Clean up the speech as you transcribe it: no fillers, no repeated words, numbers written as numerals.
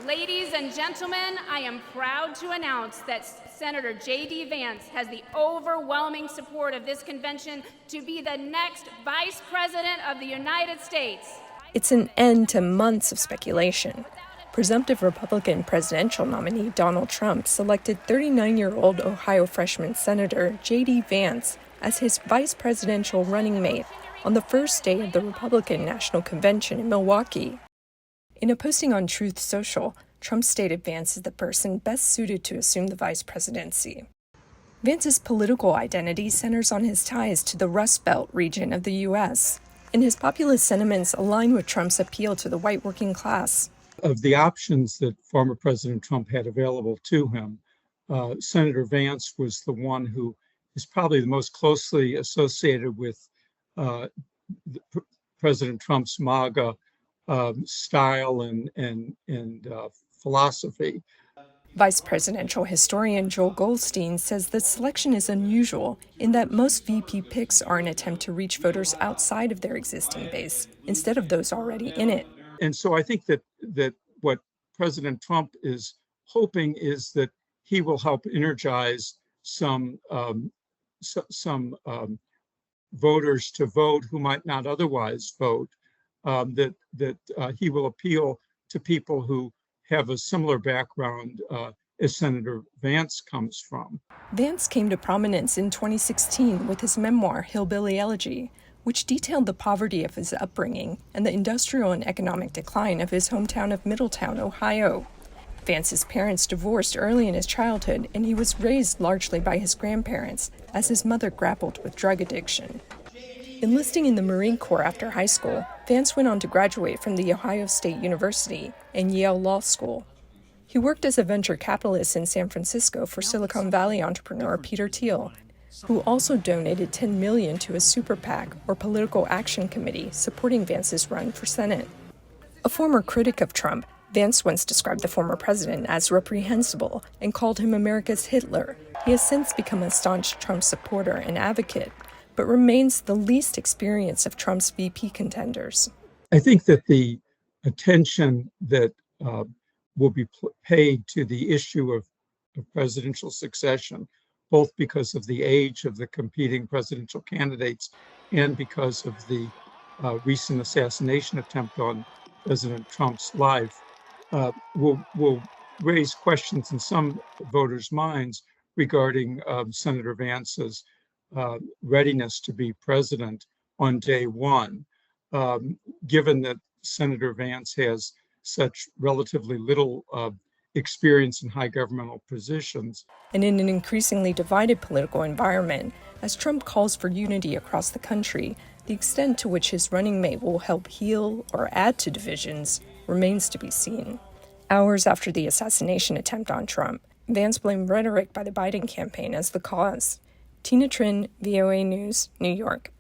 Ladies and gentlemen, I am proud to announce that Senator J.D. Vance has the overwhelming support of this convention to be the next Vice President of the United States. It's an end to months of speculation. Presumptive Republican presidential nominee Donald Trump selected 39-year-old Ohio freshman Senator J.D. Vance as his vice presidential running mate on the first day of the Republican National Convention in Milwaukee. In a posting on Truth Social, Trump stated Vance is the person best suited to assume the vice presidency. Vance's political identity centers on his ties to the Rust Belt region of the U.S., and his populist sentiments align with Trump's appeal to the white working class. Of the options that former President Trump had available to him, Senator Vance was the one who is probably the most closely associated with President Trump's MAGA style and philosophy. Vice presidential historian Joel Goldstein says the selection is unusual in that most VP picks are an attempt to reach voters outside of their existing base instead of those already in it. And so I think that what President Trump is hoping is that he will help energize some voters to vote who might not otherwise vote, that he will appeal to people who have a similar background as Senator Vance comes from. Vance came to prominence in 2016 with his memoir, Hillbilly Elegy, which detailed the poverty of his upbringing and the industrial and economic decline of his hometown of Middletown, Ohio. Vance's parents divorced early in his childhood, and he was raised largely by his grandparents as his mother grappled with drug addiction. Enlisting in the Marine Corps after high school, Vance went on to graduate from The Ohio State University and Yale Law School. He worked as a venture capitalist in San Francisco for Silicon Valley entrepreneur Peter Thiel, who also donated $10 million to a super PAC, or political action committee, supporting Vance's run for Senate. A former critic of Trump, Vance once described the former president as reprehensible and called him America's Hitler. He has since become a staunch Trump supporter and advocate, but remains the least experienced of Trump's VP contenders. I think that the attention that will be paid to the issue of presidential succession, both because of the age of the competing presidential candidates and because of the recent assassination attempt on President Trump's life, will raise questions in some voters' minds regarding Senator Vance's readiness to be president on day one, given that Senator Vance has such relatively little experience in high governmental positions. And in an increasingly divided political environment, as Trump calls for unity across the country, the extent to which his running mate will help heal or add to divisions remains to be seen. Hours after the assassination attempt on Trump, Vance blamed rhetoric by the Biden campaign as the cause. Trinh, VOA News, New York.